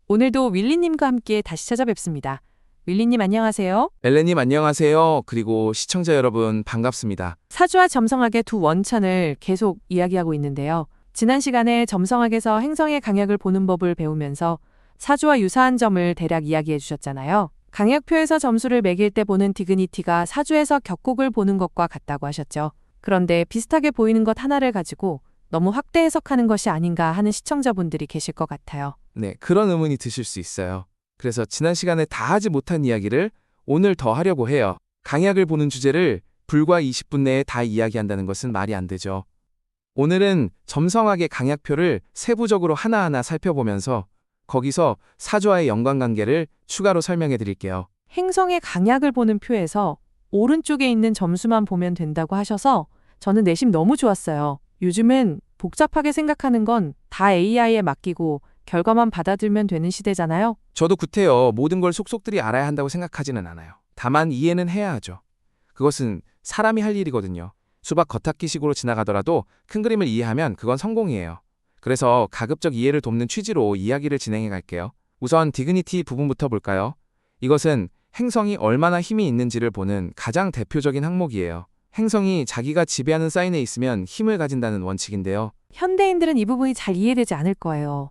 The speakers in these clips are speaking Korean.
오늘도 윌리님과 함께 다시 찾아뵙습니다. 윌리님 안녕하세요. 엘레님 안녕하세요. 그리고 시청자 여러분 반갑습니다. 사주와 점성학의 두 원천을 계속 이야기하고 있는데요. 지난 시간에 점성학에서 행성의 강약을 보는 법을 배우면서 사주와 유사한 점을 대략 이야기해 주셨잖아요. 강약표에서 점수를 매길 때 보는 디그니티가 사주에서 격곡을 보는 것과 같다고 하셨죠. 그런데 비슷하게 보이는 것 하나를 가지고 너무 확대 해석하는 것이 아닌가 하는 시청자분들이 계실 것 같아요. 네, 그런 의문이 드실 수 있어요. 그래서 지난 시간에 다 하지 못한 이야기를 오늘 더 하려고 해요. 강약을 보는 주제를 불과 20분 내에 다 이야기한다는 것은 말이 안 되죠. 오늘은 점성학의 강약표를 세부적으로 하나하나 살펴보면서 거기서 사주와의 연관관계를 추가로 설명해 드릴게요. 행성의 강약을 보는 표에서 오른쪽에 있는 점수만 보면 된다고 하셔서 저는 내심 너무 좋았어요. 요즘은 복잡하게 생각하는 건 다 AI에 맡기고 결과만 받아들면 되는 시대잖아요. 저도 구태여 모든 걸 속속들이 알아야 한다고 생각하지는 않아요. 다만 이해는 해야 하죠. 그것은 사람이 할 일이거든요. 수박 겉핥기식으로 지나가더라도 큰 그림을 이해하면 그건 성공이에요. 그래서 가급적 이해를 돕는 취지로 이야기를 진행해 갈게요. 우선 디그니티 부분부터 볼까요? 이것은 행성이 얼마나 힘이 있는지를 보는 가장 대표적인 항목이에요. 행성이 자기가 지배하는 사인에 있으면 힘을 가진다는 원칙인데요. 현대인들은 이 부분이 잘 이해되지 않을 거예요.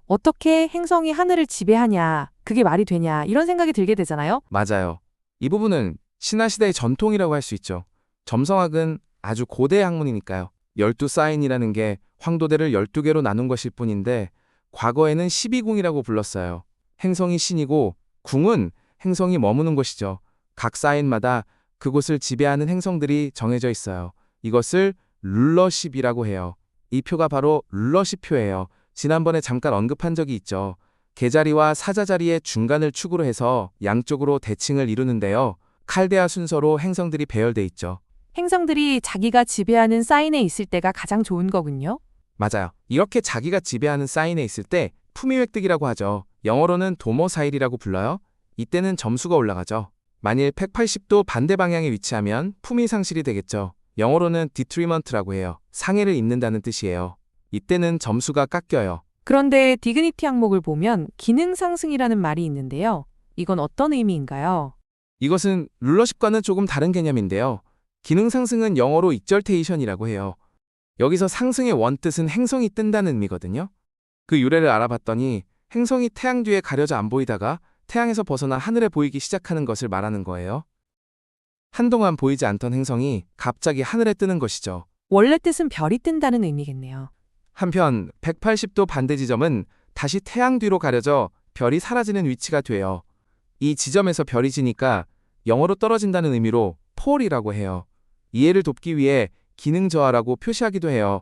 어떻게 행성이 하늘을 지배하냐, 그게 말이 되냐, 이런 생각이 들게 되잖아요. 맞아요. 이 부분은 신화시대의 전통이라고 할 수 있죠. 점성학은 아주 고대 학문이니까요. 12사인이라는 게 황도대를 12개로 나눈 것일 뿐인데 과거에는 12궁이라고 불렀어요. 행성이 신이고 궁은 행성이 머무는 곳이죠. 각 사인마다 그곳을 지배하는 행성들이 정해져 있어요. 이것을 룰러십이라고 해요. 이 표가 바로 룰러십 표예요. 지난번에 잠깐 언급한 적이 있죠. 계자리와 사자자리의 중간을 축으로 해서 양쪽으로 대칭을 이루는데요. 칼데아 순서로 행성들이 배열돼 있죠. 행성들이 자기가 지배하는 사인에 있을 때가 가장 좋은 거군요. 맞아요. 이렇게 자기가 지배하는 사인에 있을 때 품위 획득이라고 하죠. 영어로는 도모사일이라고 불러요. 이때는 점수가 올라가죠. 만일 180도 반대 방향에 위치하면 품위 상실이 되겠죠. 영어로는 디트리먼트라고 해요. 상해를 입는다는 뜻이에요. 이때는 점수가 깎여요. 그런데 디그니티 항목을 보면 기능 상승이라는 말이 있는데요. 이건 어떤 의미인가요? 이것은 룰러십과는 조금 다른 개념인데요. 기능 상승은 영어로 익절테이션이라고 해요. 여기서 상승의 원뜻은 행성이 뜬다는 의미거든요. 그 유래를 알아봤더니 행성이 태양 뒤에 가려져 안 보이다가 태양에서 벗어나 하늘에 보이기 시작하는 것을 말하는 거예요. 한동안 보이지 않던 행성이 갑자기 하늘에 뜨는 것이죠. 원래 뜻은 별이 뜬다는 의미겠네요. 한편 180도 반대 지점은 다시 태양 뒤로 가려져 별이 사라지는 위치가 돼요. 이 지점에서 별이 지니까 영어로 떨어진다는 의미로 폴이라고 해요. 이해를 돕기 위해 기능 저하라고 표시하기도 해요.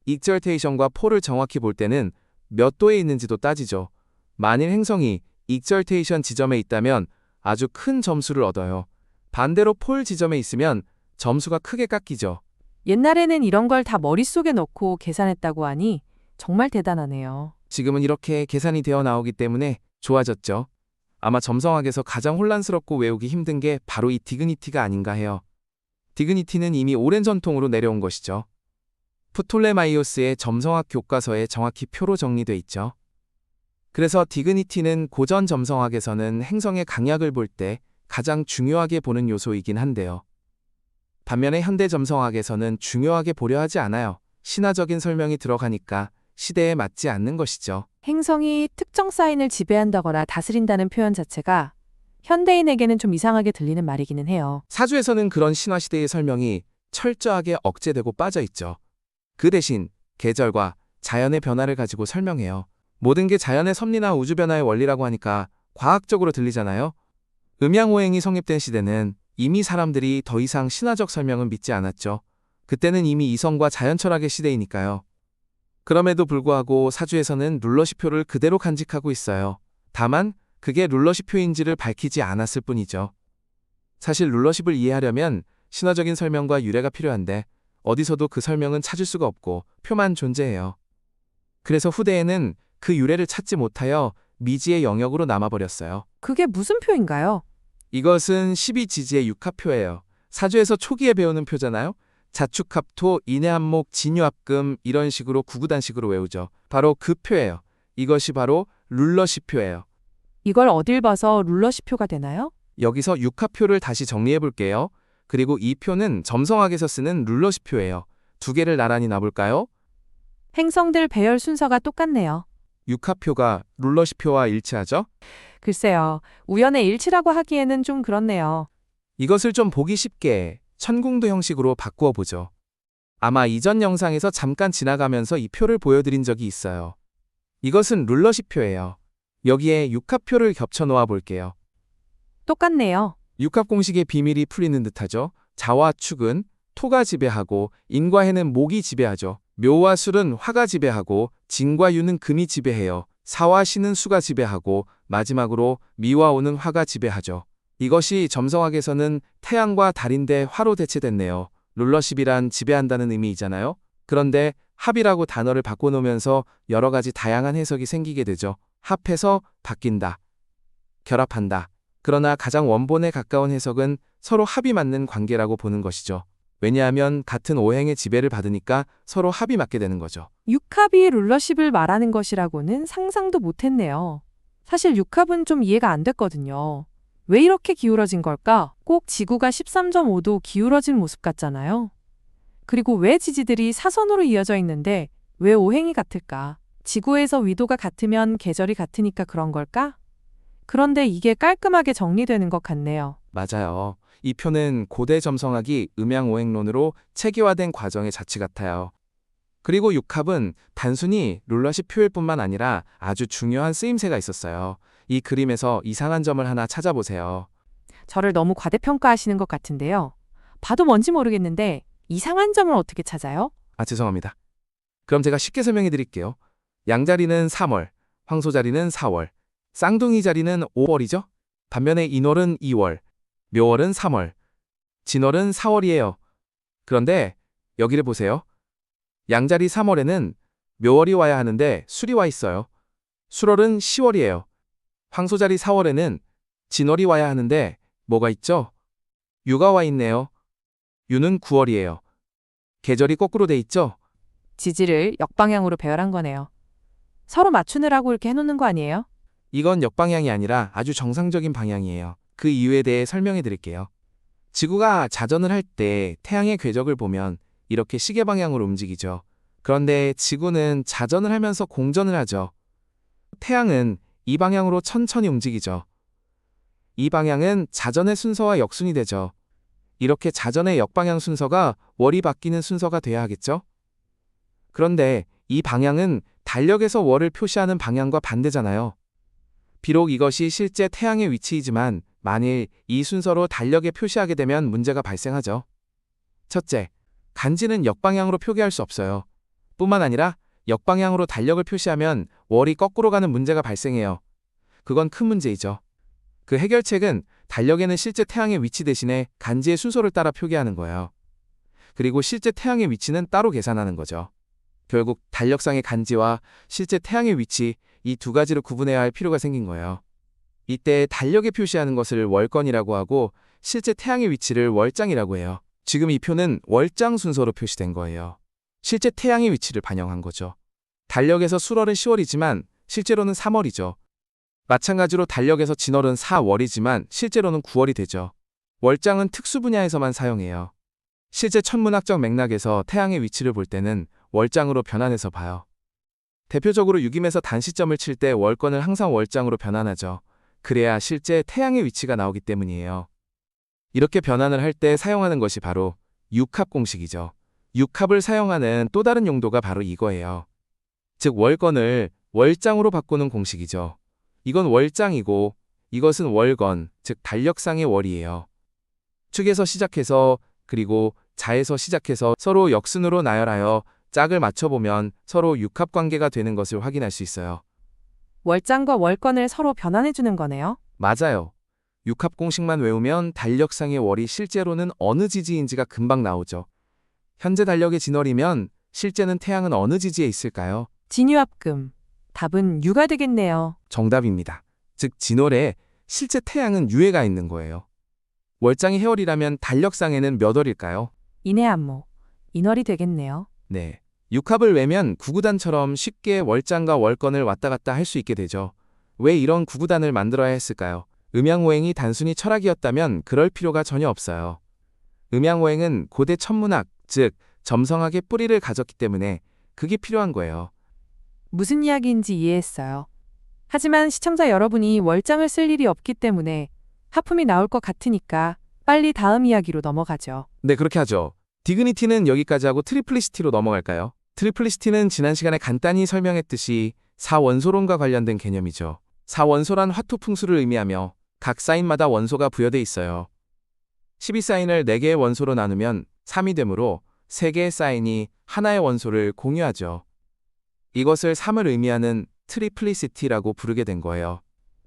익절테이션과 폴을 정확히 볼 때는 몇 도에 있는지도 따지죠. 만일 행성이 익절테이션 지점에 있다면 아주 큰 점수를 얻어요. 반대로 폴 지점에 있으면 점수가 크게 깎이죠. 옛날에는 이런 걸 다 머릿속에 넣고 계산했다고 하니 정말 대단하네요. 지금은 이렇게 계산이 되어 나오기 때문에 좋아졌죠. 아마 점성학에서 가장 혼란스럽고 외우기 힘든 게 바로 이 디그니티가 아닌가 해요. 디그니티는 이미 오랜 전통으로 내려온 것이죠. 프톨레마이오스의 점성학 교과서에 정확히 표로 정리돼 있죠. 그래서 디그니티는 고전 점성학에서는 행성의 강약을 볼 때 가장 중요하게 보는 요소이긴 한데요. 반면에 현대 점성학에서는 중요하게 보려 하지 않아요. 신화적인 설명이 들어가니까 시대에 맞지 않는 것이죠. 행성이 특정 사인을 지배한다거나 다스린다는 표현 자체가 현대인에게는 좀 이상하게 들리는 말이기는 해요. 사주에서는 그런 신화시대의 설명이 철저하게 억제되고 빠져 있죠. 그 대신 계절과 자연의 변화를 가지고 설명해요. 모든 게 자연의 섭리나 우주 변화의 원리라고 하니까 과학적으로 들리잖아요. 음양오행이 성립된 시대는 이미 사람들이 더 이상 신화적 설명은 믿지 않았죠. 그때는 이미 이성과 자연 철학의 시대이니까요. 그럼에도 불구하고 사주에서는 룰러시표를 그대로 간직하고 있어요. 다만 그게 룰러시표인지를 밝히지 않았을 뿐이죠. 사실 룰러십을 이해하려면 신화적인 설명과 유래가 필요한데 어디서도 그 설명은 찾을 수가 없고 표만 존재해요. 그래서 후대에는 그 유래를 찾지 못하여 미지의 영역으로 남아버렸어요. 그게 무슨 표인가요? 이것은 12지지의 육합표예요. 사주에서 초기에 배우는 표잖아요. 자축합토, 인해합목, 진유합금 이런 식으로 구구단식으로 외우죠. 바로 그 표예요. 이것이 바로 룰러시표예요. 이걸 어딜 봐서 룰러시표가 되나요? 여기서 육합표를 다시 정리해 볼게요. 그리고 이 표는 점성학에서 쓰는 룰러시표예요. 두 개를 나란히 놔볼까요? 행성들 배열 순서가 똑같네요. 육합표가 룰러시표와 일치하죠? 글쎄요, 우연의 일치라고 하기에는 좀 그렇네요. 이것을 좀 보기 쉽게 천궁도 형식으로 바꾸어 보죠. 아마 이전 영상에서 잠깐 지나가면서 이 표를 보여드린 적이 있어요. 이것은 룰러시표예요. 여기에 육합표를 겹쳐 놓아 볼게요. 똑같네요. 육합 공식의 비밀이 풀리는 듯하죠. 자와 축은 토가 지배하고 인과 해는 목이 지배하죠. 묘와 술은 화가 지배하고 진과 유는 금이 지배해요. 사와 신은 수가 지배하고 마지막으로 미와 오는 화가 지배하죠. 이것이 점성학에서는 태양과 달인데 화로 대체됐네요. 룰러십이란 지배한다는 의미이잖아요. 그런데 합이라고 단어를 바꿔놓으면서 여러 가지 다양한 해석이 생기게 되죠. 합해서 바뀐다. 결합한다. 그러나 가장 원본에 가까운 해석은 서로 합이 맞는 관계라고 보는 것이죠. 왜냐하면 같은 오행의 지배를 받으니까 서로 합이 맞게 되는 거죠. 육합이 룰러십을 말하는 것이라고는 상상도 못했네요. 사실 육합은 좀 이해가 안 됐거든요. 왜 이렇게 기울어진 걸까? 꼭 지구가 13.5도 기울어진 모습 같잖아요. 그리고 왜 지지들이 사선으로 이어져 있는데 왜 오행이 같을까? 지구에서 위도가 같으면 계절이 같으니까 그런 걸까? 그런데 이게 깔끔하게 정리되는 것 같네요. 맞아요. 이 표는 고대 점성학이 음양오행론으로 체계화된 과정의 자취 같아요. 그리고 육합은 단순히 룰러십 표일 뿐만 아니라 아주 중요한 쓰임새가 있었어요. 이 그림에서 이상한 점을 하나 찾아보세요. 저를 너무 과대평가하시는 것 같은데요. 봐도 뭔지 모르겠는데 이상한 점을 어떻게 찾아요? 죄송합니다. 그럼 제가 쉽게 설명해 드릴게요. 양자리는 3월, 황소자리는 4월, 쌍둥이 자리는 5월이죠? 반면에 인월은 2월, 묘월은 3월, 진월은 4월이에요. 그런데 여기를 보세요. 양자리 3월에는 묘월이 와야 하는데 술이 와 있어요. 술월은 10월이에요. 황소자리 4월에는 진월이 와야 하는데 뭐가 있죠? 유가 와 있네요. 유는 9월이에요. 계절이 거꾸로 돼 있죠? 지지를 역방향으로 배열한 거네요. 서로 맞추느라고 이렇게 해놓는 거 아니에요? 이건 역방향이 아니라 아주 정상적인 방향이에요. 그 이유에 대해 설명해 드릴게요. 지구가 자전을 할 때 태양의 궤적을 보면 이렇게 시계 방향으로 움직이죠. 그런데 지구는 자전을 하면서 공전을 하죠. 태양은 이 방향으로 천천히 움직이죠. 이 방향은 자전의 순서와 역순이 되죠. 이렇게 자전의 역방향 순서가 월이 바뀌는 순서가 돼야 하겠죠? 그런데 이 방향은 달력에서 월을 표시하는 방향과 반대잖아요. 비록 이것이 실제 태양의 위치이지만 만일 이 순서로 달력에 표시하게 되면 문제가 발생하죠. 첫째, 간지는 역방향으로 표기할 수 없어요. 뿐만 아니라 역방향으로 달력을 표시하면 월이 거꾸로 가는 문제가 발생해요. 그건 큰 문제이죠. 그 해결책은 달력에는 실제 태양의 위치 대신에 간지의 순서를 따라 표기하는 거예요. 그리고 실제 태양의 위치는 따로 계산하는 거죠. 결국 달력상의 간지와 실제 태양의 위치, 이 두 가지를 구분해야 할 필요가 생긴 거예요. 이때 달력에 표시하는 것을 월건이라고 하고 실제 태양의 위치를 월장이라고 해요. 지금 이 표는 월장 순서로 표시된 거예요. 실제 태양의 위치를 반영한 거죠. 달력에서 술월은 10월이지만 실제로는 3월이죠. 마찬가지로 달력에서 진월은 4월이지만 실제로는 9월이 되죠. 월장은 특수 분야에서만 사용해요. 실제 천문학적 맥락에서 태양의 위치를 볼 때는 월장으로 변환해서 봐요. 대표적으로 유김에서 단시점을 칠 때 월건을 항상 월장으로 변환하죠. 그래야 실제 태양의 위치가 나오기 때문이에요. 이렇게 변환을 할 때 사용하는 것이 바로 육합 공식이죠. 육합을 사용하는 또 다른 용도가 바로 이거예요. 즉 월건을 월장으로 바꾸는 공식이죠. 이건 월장이고 이것은 월건, 즉 달력상의 월이에요. 축에서 시작해서 그리고 자에서 시작해서 서로 역순으로 나열하여 짝을 맞춰보면 서로 육합 관계가 되는 것을 확인할 수 있어요. 월장과 월건을 서로 변환해주는 거네요. 맞아요. 육합 공식만 외우면 달력상의 월이 실제로는 어느 지지인지가 금방 나오죠. 현재 달력의 진월이면 실제는 태양은 어느 지지에 있을까요? 진유합금. 답은 유가 되겠네요. 정답입니다. 즉 진월에 실제 태양은 유해가 있는 거예요. 월장이 해월이라면 달력상에는 몇 월일까요? 인해안목. 인월이 되겠네요. 네. 육합을 외면 구구단처럼 쉽게 월장과 월건을 왔다 갔다 할 수 있게 되죠. 왜 이런 구구단을 만들어야 했을까요? 음양오행이 단순히 철학이었다면 그럴 필요가 전혀 없어요. 음양오행은 고대 천문학, 즉 점성학의 뿌리를 가졌기 때문에 그게 필요한 거예요. 무슨 이야기인지 이해했어요. 하지만 시청자 여러분이 월장을 쓸 일이 없기 때문에 하품이 나올 것 같으니까 빨리 다음 이야기로 넘어가죠. 네, 그렇게 하죠. 디그니티는 여기까지 하고 트리플리시티로 넘어갈까요? 트리플리시티는 지난 시간에 간단히 설명했듯이 사원소론과 관련된 개념이죠. 사원소란 화투풍수를 의미하며 각 사인마다 원소가 부여돼 있어요. 12사인을 4개의 원소로 나누면 3이 되므로 3개의 사인이 하나의 원소를 공유하죠. 이것을 3을 의미하는 트리플리시티라고 부르게 된 거예요.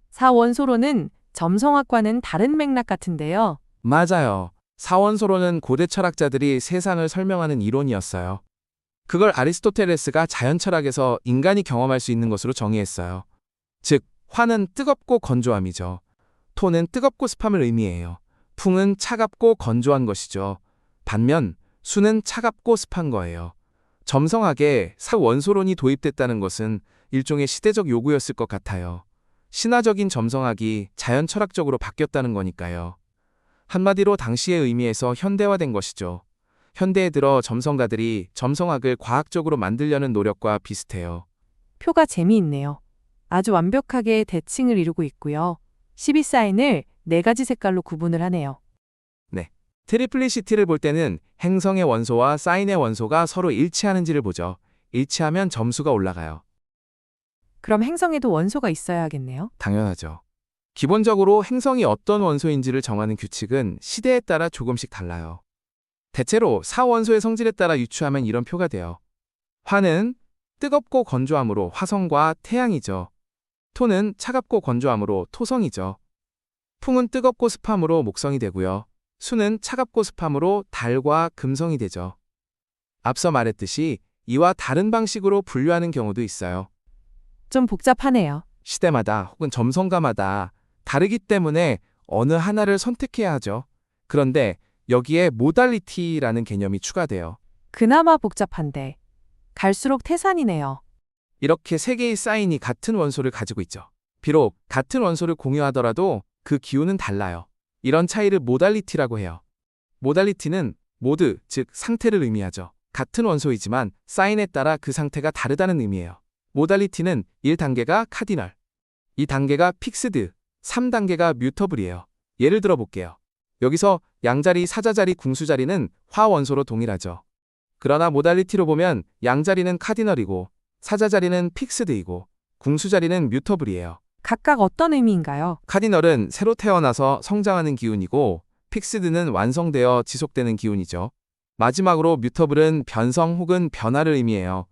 사원소로는 점성학과는 다른 맥락 같은데요. 맞아요. 사원소론은 고대 철학자들이 세상을 설명하는 이론이었어요. 그걸 아리스토텔레스가 자연철학에서 인간이 경험할 수 있는 것으로 정의했어요. 즉, 화는 뜨겁고 건조함이죠. 토는 뜨겁고 습함을 의미해요. 풍은 차갑고 건조한 것이죠. 반면 수는 차갑고 습한 거예요. 점성학에 사원소론이 도입됐다는 것은 일종의 시대적 요구였을 것 같아요. 신화적인 점성학이 자연철학적으로 바뀌었다는 거니까요. 한마디로 당시의 의미에서 현대화된 것이죠. 현대에 들어 점성가들이 점성학을 과학적으로 만들려는 노력과 비슷해요. 표가 재미있네요. 아주 완벽하게 대칭을 이루고 있고요. 12사인을 4가지 색깔로 구분을 하네요. 트리플리시티를 볼 때는 행성의 원소와 사인의 원소가 서로 일치하는지를 보죠. 일치하면 점수가 올라가요. 그럼 행성에도 원소가 있어야 하겠네요. 당연하죠. 기본적으로 행성이 어떤 원소인지를 정하는 규칙은 시대에 따라 조금씩 달라요. 대체로 사원소의 성질에 따라 유추하면 이런 표가 돼요. 화는 뜨겁고 건조함으로 화성과 태양이죠. 토는 차갑고 건조함으로 토성이죠. 풍은 뜨겁고 습함으로 목성이 되고요. 수는 차갑고 습함으로 달과 금성이 되죠. 앞서 말했듯이 이와 다른 방식으로 분류하는 경우도 있어요. 좀 복잡하네요. 시대마다 혹은 점성가마다 다르기 때문에 어느 하나를 선택해야 하죠. 그런데 여기에 모달리티라는 개념이 추가돼요. 그나마 복잡한데 갈수록 태산이네요. 이렇게 3개의 사인이 같은 원소를 가지고 있죠. 비록 같은 원소를 공유하더라도 그 기호는 달라요. 이런 차이를 모달리티라고 해요. 모달리티는 모드, 즉 상태를 의미하죠. 같은 원소이지만 사인에 따라 그 상태가 다르다는 의미예요. 모달리티는 1단계가 카디널, 2단계가 픽스드, 3단계가 뮤터블이에요. 예를 들어 볼게요. 여기서 양자리, 사자자리, 궁수자리는 화원소로 동일하죠. 그러나 모달리티로 보면 양자리는 카디널이고 사자자리는 픽스드이고 궁수자리는 뮤터블이에요. 각각 어떤 의미인가요? 카디널은 새로 태어나서 성장하는 기운이고 픽스드는 완성되어 지속되는 기운이죠. 마지막으로 뮤터블은 변성 혹은 변화를 의미해요.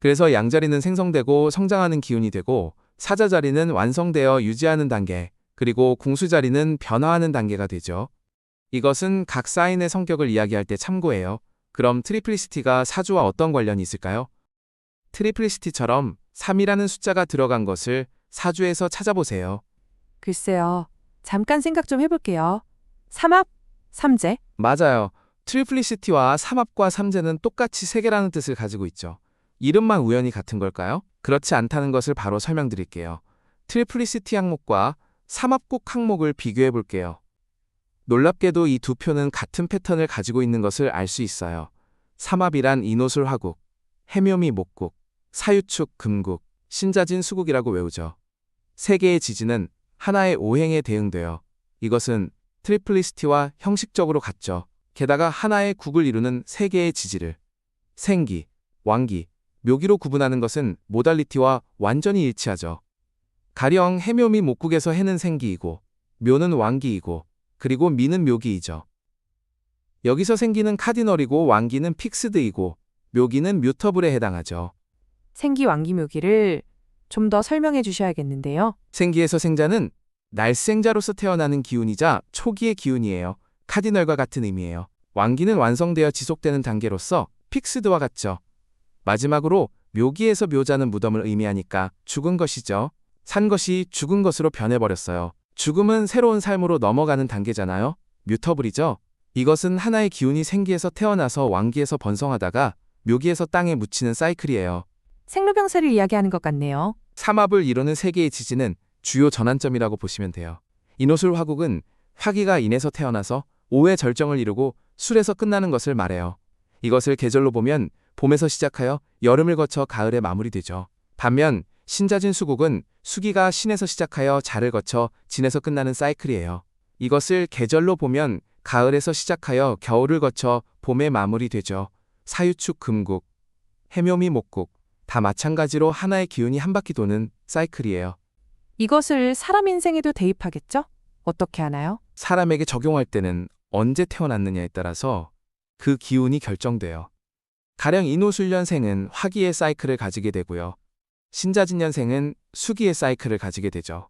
그래서 양자리는 생성되고 성장하는 기운이 되고 사자자리는 완성되어 유지하는 단계, 그리고 궁수자리는 변화하는 단계가 되죠. 이것은 각 사인의 성격을 이야기할 때 참고해요. 그럼 트리플리시티가 사주와 어떤 관련이 있을까요? 트리플리시티처럼 3이라는 숫자가 들어간 것을 사주에서 찾아보세요. 글쎄요. 잠깐 생각 좀 해볼게요. 삼합, 삼재. 맞아요. 트리플리시티와 삼합과 삼재는 똑같이 3개라는 뜻을 가지고 있죠. 이름만 우연히 같은 걸까요? 그렇지 않다는 것을 바로 설명드릴게요. 트리플리시티 항목과 삼합국 항목을 비교해 볼게요. 놀랍게도 이 두 표는 같은 패턴을 가지고 있는 것을 알 수 있어요. 삼합이란 인호술 화국, 해묘미 목국, 사유축 금국, 신자진 수국이라고 외우죠. 3개의 지지는 하나의 오행에 대응돼요. 이것은 트리플리시티와 형식적으로 같죠. 게다가 하나의 국을 이루는 3개의 지지를 생기, 왕기, 묘기로 구분하는 것은 모달리티와 완전히 일치하죠. 가령 해묘미 목국에서 해는 생기이고 묘는 왕기이고 그리고 미는 묘기이죠. 여기서 생기는 카디널이고 왕기는 픽스드이고 묘기는 뮤터블에 해당하죠. 생기, 왕기, 묘기를 좀 더 설명해 주셔야겠는데요. 생기에서 생자는 날생자로서 태어나는 기운이자 초기의 기운이에요. 카디널과 같은 의미예요. 왕기는 완성되어 지속되는 단계로서 픽스드와 같죠. 마지막으로 묘기에서 묘자는 무덤을 의미하니까 죽은 것이죠. 산 것이 죽은 것으로 변해버렸어요. 죽음은 새로운 삶으로 넘어가는 단계잖아요. 뮤터블이죠. 이것은 하나의 기운이 생기에서 태어나서 왕기에서 번성하다가 묘기에서 땅에 묻히는 사이클이에요. 생로병사를 이야기하는 것 같네요. 삼합을 이루는 3개의 지지는 주요 전환점이라고 보시면 돼요. 인호술 화국은 화기가 인에서 태어나서 오의 절정을 이루고 술에서 끝나는 것을 말해요. 이것을 계절로 보면 봄에서 시작하여 여름을 거쳐 가을에 마무리되죠. 반면 신자진 수국은 수기가 신에서 시작하여 자를 거쳐 진에서 끝나는 사이클이에요. 이것을 계절로 보면 가을에서 시작하여 겨울을 거쳐 봄에 마무리되죠. 사유축 금국, 해묘미 목국, 다 마찬가지로 하나의 기운이 한 바퀴 도는 사이클이에요. 이것을 사람 인생에도 대입하겠죠? 어떻게 하나요? 사람에게 적용할 때는 언제 태어났느냐에 따라서 그 기운이 결정돼요. 가령 인호술년생은 화기의 사이클을 가지게 되고요. 신자진년생은 수기의 사이클을 가지게 되죠.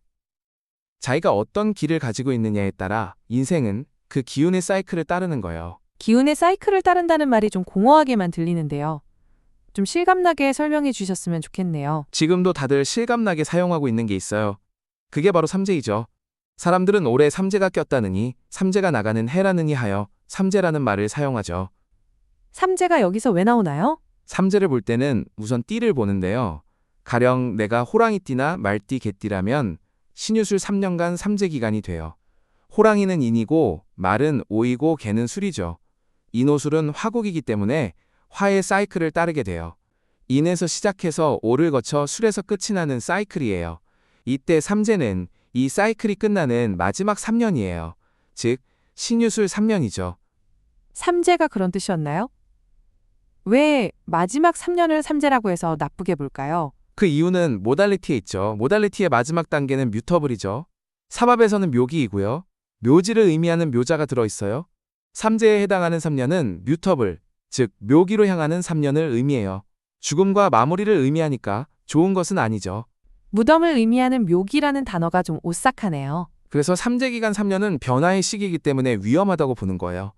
자기가 어떤 기를 가지고 있느냐에 따라 인생은 그 기운의 사이클을 따르는 거예요. 기운의 사이클을 따른다는 말이 좀 공허하게만 들리는데요. 좀 실감나게 설명해 주셨으면 좋겠네요. 지금도 다들 실감나게 사용하고 있는 게 있어요. 그게 바로 삼재이죠. 사람들은 올해 삼재가 꼈다느니 삼재가 나가는 해라느니 하여 삼재라는 말을 사용하죠. 삼재가 여기서 왜 나오나요? 삼재를 볼 때는 우선 띠를 보는데요. 가령 내가 호랑이띠나 말띠, 개띠라면 신유술 3년간 삼재 기간이 돼요. 호랑이는 인이고 말은 오이고 개는 술이죠. 인호술은 화국이기 때문에 화의 사이클을 따르게 돼요. 인에서 시작해서 오를 거쳐 술에서 끝이 나는 사이클이에요. 이때 삼재는 이 사이클이 끝나는 마지막 3년이에요. 즉 신유술 3년이죠. 삼재가 그런 뜻이었나요? 왜 마지막 3년을 삼재라고 해서 나쁘게 볼까요? 그 이유는 모달리티에 있죠. 모달리티의 마지막 단계는 뮤터블이죠. 삼합에서는 묘기이고요. 묘지를 의미하는 묘자가 들어있어요. 삼재에 해당하는 3년은 뮤터블, 즉 묘기로 향하는 3년을 의미해요. 죽음과 마무리를 의미하니까 좋은 것은 아니죠. 무덤을 의미하는 묘기라는 단어가 좀 오싹하네요. 그래서 삼재 기간 3년은 변화의 시기이기 때문에 위험하다고 보는 거예요.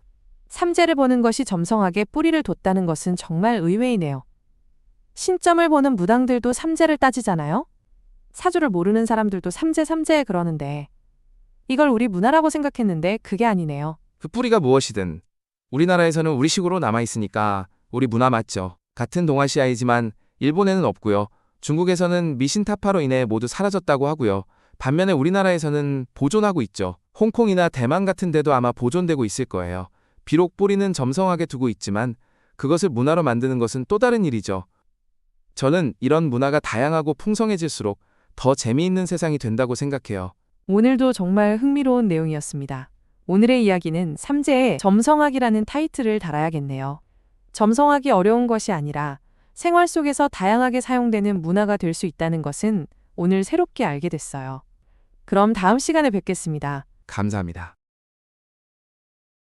삼재를 보는 것이 점성학에 뿌리를 뒀다는 것은 정말 의외이네요. 신점을 보는 무당들도 삼재를 따지잖아요? 사주를 모르는 사람들도 삼재 그러는데 이걸 우리 문화라고 생각했는데 그게 아니네요. 그 뿌리가 무엇이든 우리나라에서는 우리식으로 남아있으니까 우리 문화 맞죠. 같은 동아시아이지만 일본에는 없고요. 중국에서는 미신타파로 인해 모두 사라졌다고 하고요. 반면에 우리나라에서는 보존하고 있죠. 홍콩이나 대만 같은 데도 아마 보존되고 있을 거예요. 비록 뿌리는 점성하게 두고 있지만 그것을 문화로 만드는 것은 또 다른 일이죠. 저는 이런 문화가 다양하고 풍성해질수록 더 재미있는 세상이 된다고 생각해요. 오늘도 정말 흥미로운 내용이었습니다. 오늘의 이야기는 삼재에 점성학이라는 타이틀을 달아야겠네요. 점성학이 어려운 것이 아니라 생활 속에서 다양하게 사용되는 문화가 될 수 있다는 것은 오늘 새롭게 알게 됐어요. 그럼 다음 시간에 뵙겠습니다. 감사합니다.